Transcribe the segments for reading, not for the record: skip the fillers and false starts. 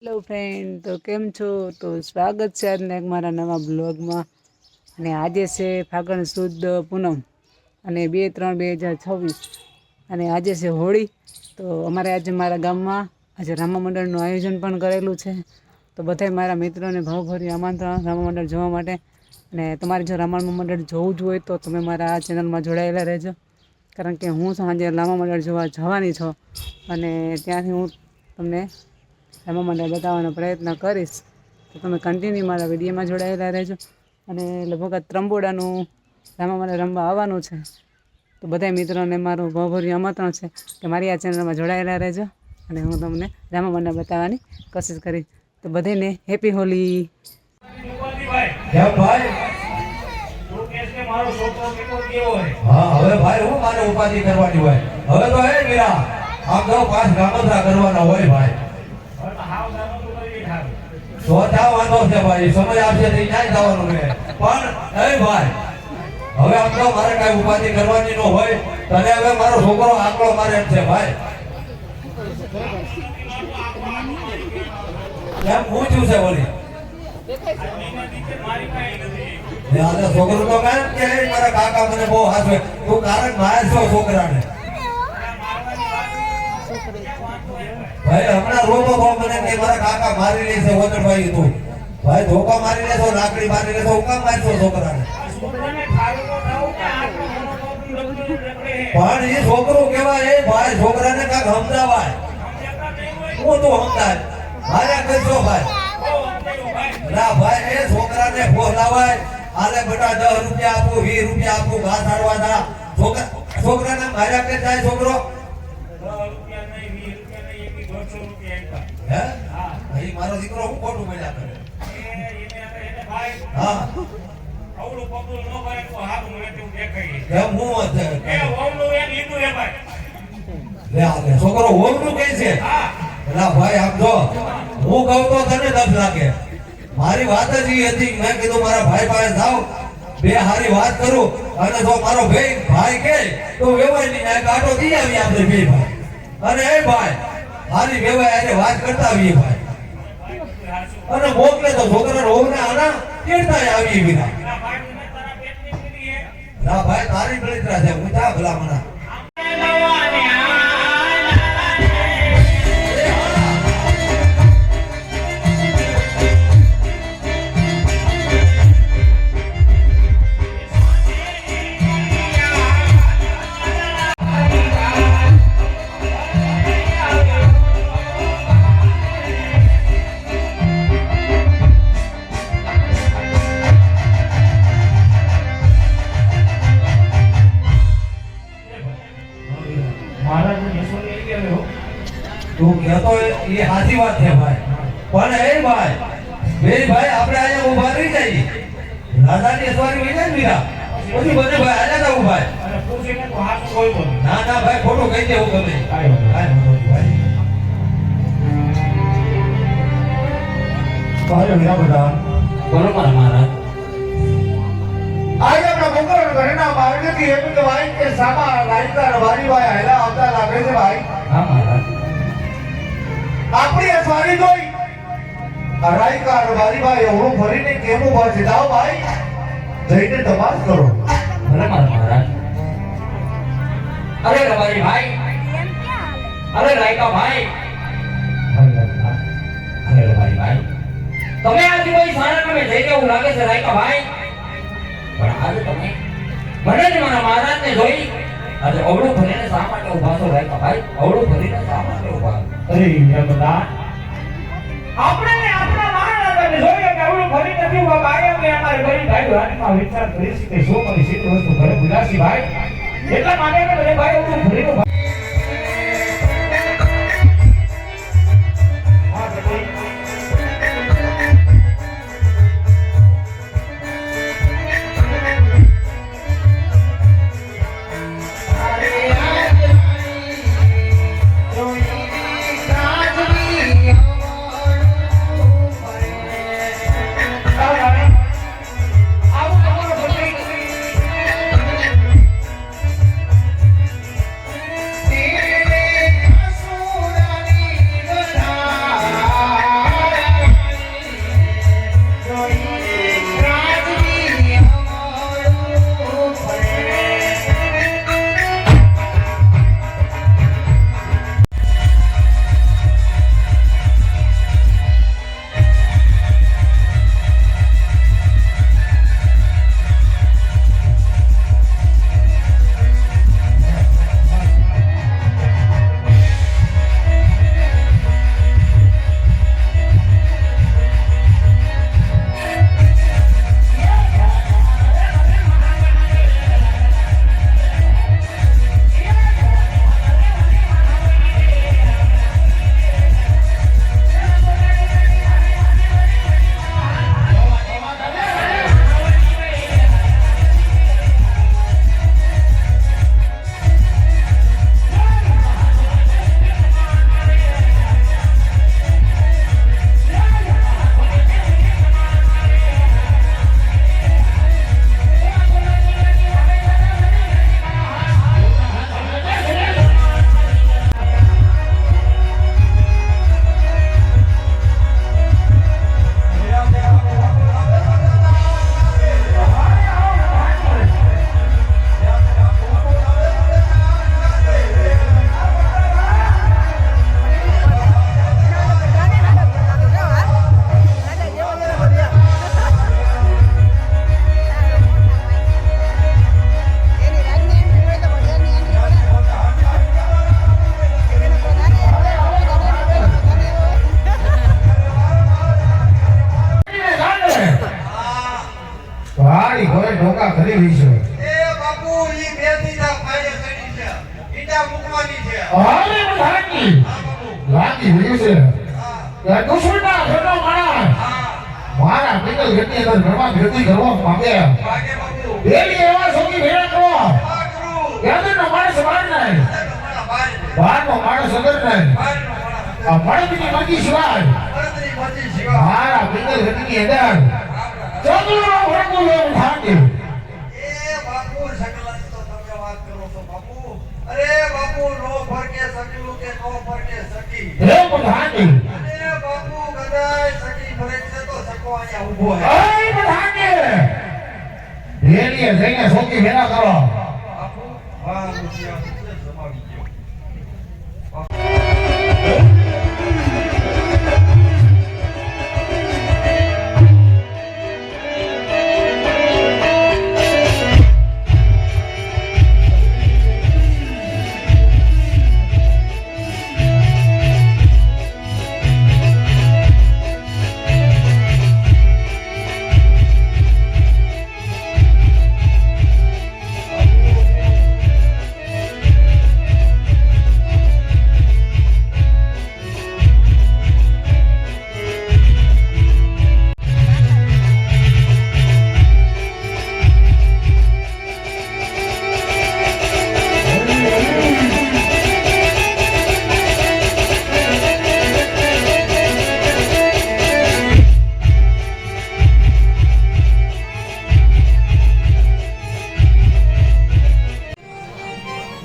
Hello friend, તો કેમ છો? તો સ્વાગત છે આજના એક મારા નવા બ્લોગમાં. અને આજે છે ફાગણ સુદ પૂનમ અને 2/3/2026 અને આજે છે હોળી. તો અમારે આજે મારા ગામમાં આજે રામા મંડળનું આયોજન પણ કરેલું છે. તો બધાય મારા મિત્રોને ભાવભર્યું આમંત્રણ રામા મંડળ જોવા માટે. અને તમારે જો રામા મંડળ જોવું જ હોય તો તમે મારા આ ચેનલમાં જોડાયેલા રહેજો. કારણ કે હું સાંજે રામા મંડળ જોવા જવાની છું અને ત્યાંથી હું તમને રામા મંડળ બતાવવાનો પ્રયત્ન કરીશ. તો તમે કન્ટિન્યુ મારા વિડીયોમાં જોડાયેલા રહેજો. અને લગભગ આ ત્રંબોડાનું રામા મંડળ રમવા આવવાનું છે. તો બધા મિત્રોને મારું ભાવભર્યું આમંત્રણ છે કે મારી આ ચેનલમાં જોડાયેલા રહેજો. અને હું તમને રામા મંડળ બતાવવાની કોશિશ કરીશ. તો બધાને હેપી હોલી. હવે ભાઈ હું મારે ઉપાધિ કરવાની હોય. હવે તો હે મીરા આમ તો 5 ગામોદરા કરવાના હોય ભાઈ. સોચા વાંધો છે ભાઈ, સમય આવશે તો ન્યાય જવાનું રહે. પણ એ ભાઈ હવે આમ તો મારે કઈ ઉપાધિ કરવાની ન હોય. તને હવે મારો છોકરો આકલો મારે એમ છે ભાઈ. એમ પૂછ્યું છે બોલી છોકરો તો કામ કે મારા કાકા મને બહુ હાથે તું કારણ માર છો છોકરાને ભાઈ. હમણાં રોતો તો મને કે મારા કાકા મારી લે છે વદરભાઈ. તું ભાઈ ધોકા મારી લે છો, લાકડી મારી લે છો, હું કામ મારશો છોકરાને? પણ એ છોકરો કેવાય એ ભાઈ, છોકરાને કાક સમજાવાય. હું તો સમજાય માર્યા કરશો ભાઈ ના ભાઈ. એ છોકરાને બોલાવાય, આલે બેટા 10 રૂપિયા આપું, 20 રૂપિયા આપું, ઘાસ આડવા જા. છોકરાને માર્યા કે જાય છોકરો? મારો દીકરો હું ખોટું બોલ્યા કરે? હા છોકરો હોમનું કઈ છે? ભાઈ આમ જો હું કહું તો તને દસ લાગે. મારી વાત જ એ હતી. મેં કીધું મારા ભાઈ પાસે જાવ, બે હારી વાત કરું, અને જો મારો ભાઈ કે તો વેવાય ની ગાંઠો દી આવી આપણે બે ભાઈ. અને એ ભાઈ હારી વેવાય અરે વાત કરતા આવીએ ભાઈ. અને મોકલે તો છોકરા રોગને આના કેડતા આવી વિના. ના ભાઈ તારી બળતરા છે. હું જા ભલા મના તું કહેતો એ સાચી વાત છે ભાઈ. પણ એ ભાઈ બે ભાઈ આપણે અહીંયા ઉભા રહી જઈએ. રાજાની અસવારી હોય જાય મીરા પછી બધે ભાઈ આજા જાવ ભાઈ. ના ના ભાઈ ખોટું કહી દેવું ગમે. ભાઈ મીરા બધા બરોબર મહારાજ. આજે આપણા મંગળ ઘરના માર્ગથી એમ કે ભાઈ કે સામા લાઈકા વારી ભાઈ હેલા આવતા લાગે છે ભાઈ. હા મહારાજ. આપણી અસવારી જોઈ રાઈકા વારી ભાઈ ઓળું ફરીને કેમું ભાઈ જાઓ ભાઈ જઈને તપાસ કરો. બરોબર મહારાજ. અરે રબારી ભાઈ, અરે રાઈકા ભાઈ, અરે રબારી ભાઈ, તમે આજે કોઈ સારા કામે જઈ એવું લાગે છે રાઈકા ભાઈ. પણ આજે તમે મને જ મારા મહારાજને જોઈ આજે અવળું ભરીને શા માટે ઉભા છો રાઈકા ભાઈ? અવળું ભરીને શા માટે ઉભા? અરે બધા આપણે ને આપણા મહારાજાને જોઈએ કે અવળું ભરી નથી ઉભા. ભાઈ અમે અમારી બરી ભાઈ વાણીમાં વિચાર કરી છે કે શું કરી સીધી વસ્તુ ઘરે ભૂલાસી ભાઈ. એટલા માટે કે બધે ભાઈ અવળું ભરીને ઉભા. ઢોકા કરી રહી છે એ બાપુ ઈ બે દીધા ફાયર ચડી છે ઈટા મૂકવાની છે અરે બધાની હા બાપુ લાગી રહ્યું છે હા કે દુશ્મનના ઘરનો માણસ હા મારા પિતલ ઘરની અંદર ઘરમાં ભેટી કરવા માંગે ભાગે બાપુ એવી એવા સોની ભેળા કરો આ કરું કે અંદરનો માણસ બહાર નહીં તમારા બાર બહારનો માણસ અંદર નહીં બારનો માણસ આ મળદની મરજી સિવાય મરદની મરજી સિવાય મારા પિતલ ઘરની અંદર ચંદ્રનો વળગું લેવું થાકે એ બાપુ સકલાની તો તમે વાત કરો છો બાપુ અરે બાપુ નો ફરકે સકલું કે નો ફરકે સકી હે બધાની અરે બાપુ કદાચ સકી ફરક છે તો સકો અહીંયા ઊભો હે અરે બધાની રેલીએ જઈને સોકી ભેળા કરો બાપુ વાહ મુસિયા જમાવી ગયો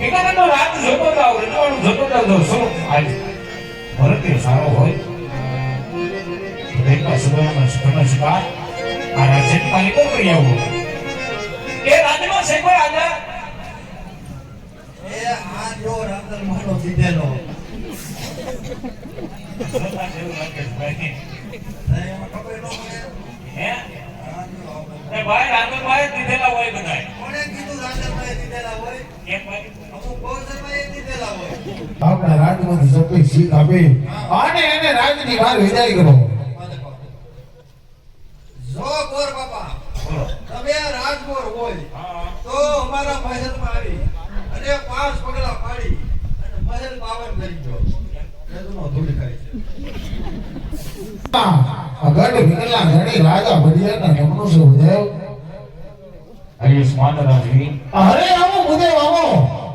એકાદનો રાત જોતો જાવ રજવાડું જોતો જાવ તો શું આજ ભરતે સારો હોય એકલા સુબહમાં સુખનો શિકાર આ રાજ્યની પાલિકો કરી આવું એ રાજ્યનો છે કોઈ આજે એ આ જો રાંધણ માનો દીધેલો જોતા જેવું લાગે છે ભાઈ એમાં ખબર ન પડે હે આ જો આપણે. એ ભાઈ રાંધણભાઈ દીધેલા હોય બધાય કોણે કીધું રાંધણભાઈ દીધેલા હોય એક ભાઈ અમુક બહુચરભાઈએ દીધેલા હોય આપણા રાજમાંથી સપી શીખ આપી અને એને રાજની બહાર વિદાય કરો જો ગોર બાપા બોલો તમે રાજગોર હોય હા તો અમારા મહેલમાં આવી અને 5 પગલા પાડી અને મહેલ પાવન કરી ગયો એનો ધૂળ ખાય છે અગડ વિકલા ધણી રાજા બડિયાના નમનો છે ઉદય હરીશ માનરાજી અરે આવો ઉદય આવો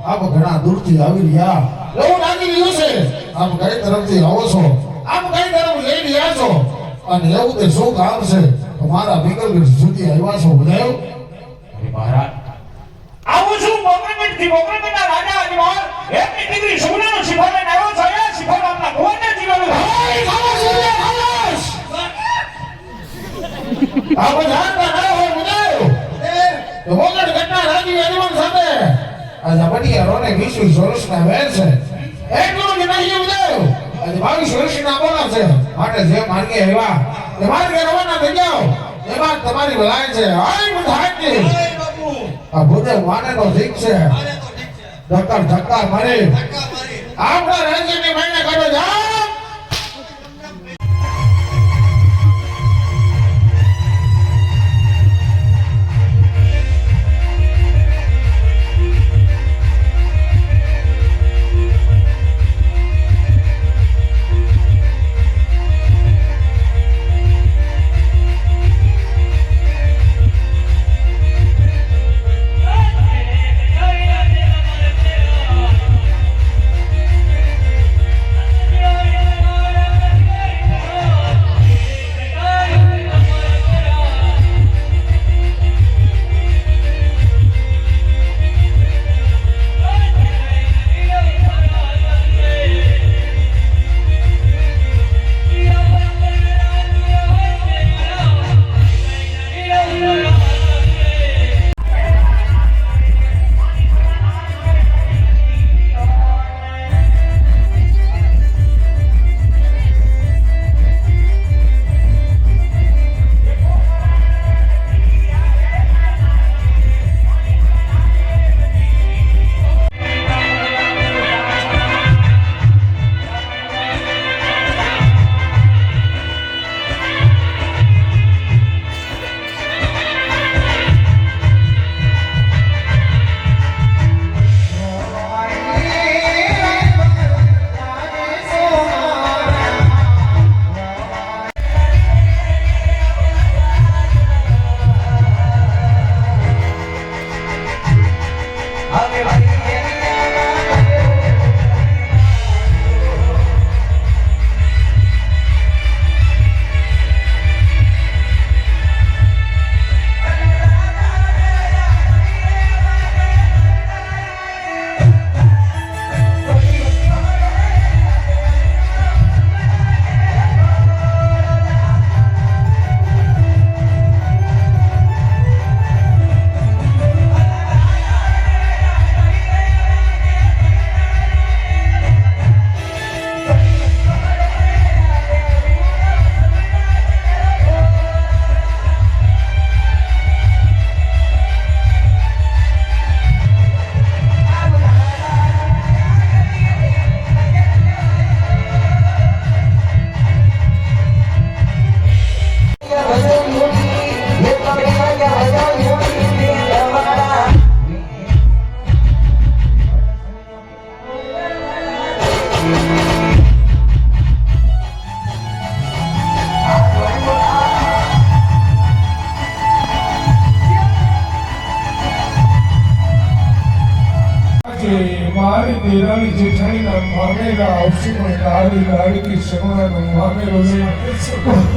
આપ ઘણા દૂરથી આવી રહ્યા એવું લાગી રહ્યું છે આપ કઈ તરફથી આવો છો આપ કઈ તરફ લઈ રહ્યા છો અને એવું તે શું કામ છે તમારા વિકલ્પ સુધી આવ્યા છો ઉદય અરે મહારાજ આવું છું મોકલમેન્ટ થી મોકલમેન્ટના રાજા અજમાર એકની દીકરી સુમનાનો શિફાને આવ્યો છે આ શિફા નામના ગોવાને જીવન હાય ખામોશ ઉદય ખામોશ આ બધા ના હોય ઉદય તો મોગડ ઘટના રાજી અજમાન સાથે આજે બડિયા રોને 20 વર્ષના વેર છે એટલું જ નહીં ઉદય આજે 22 વર્ષના બોલા છે માટે જે માર્ગે આવ્યા તે માર્ગે રવાના થઈ જાઓ એમાં તમારી ભલાઈ છે હાય બધાની ઓય બાપુ આ ભૂદે માને તો ઠીક છે મારે તો ઠીક છે ધક્કા ધક્કા મારી ધક્કા મારી આપણા રાજ્યની મહિને કરો જાઓ Jai કે મારી દેરાણી જેઠાણીના મામેરા આવશે પણ તારી લાડકી સગડાનો મામેરો નહીં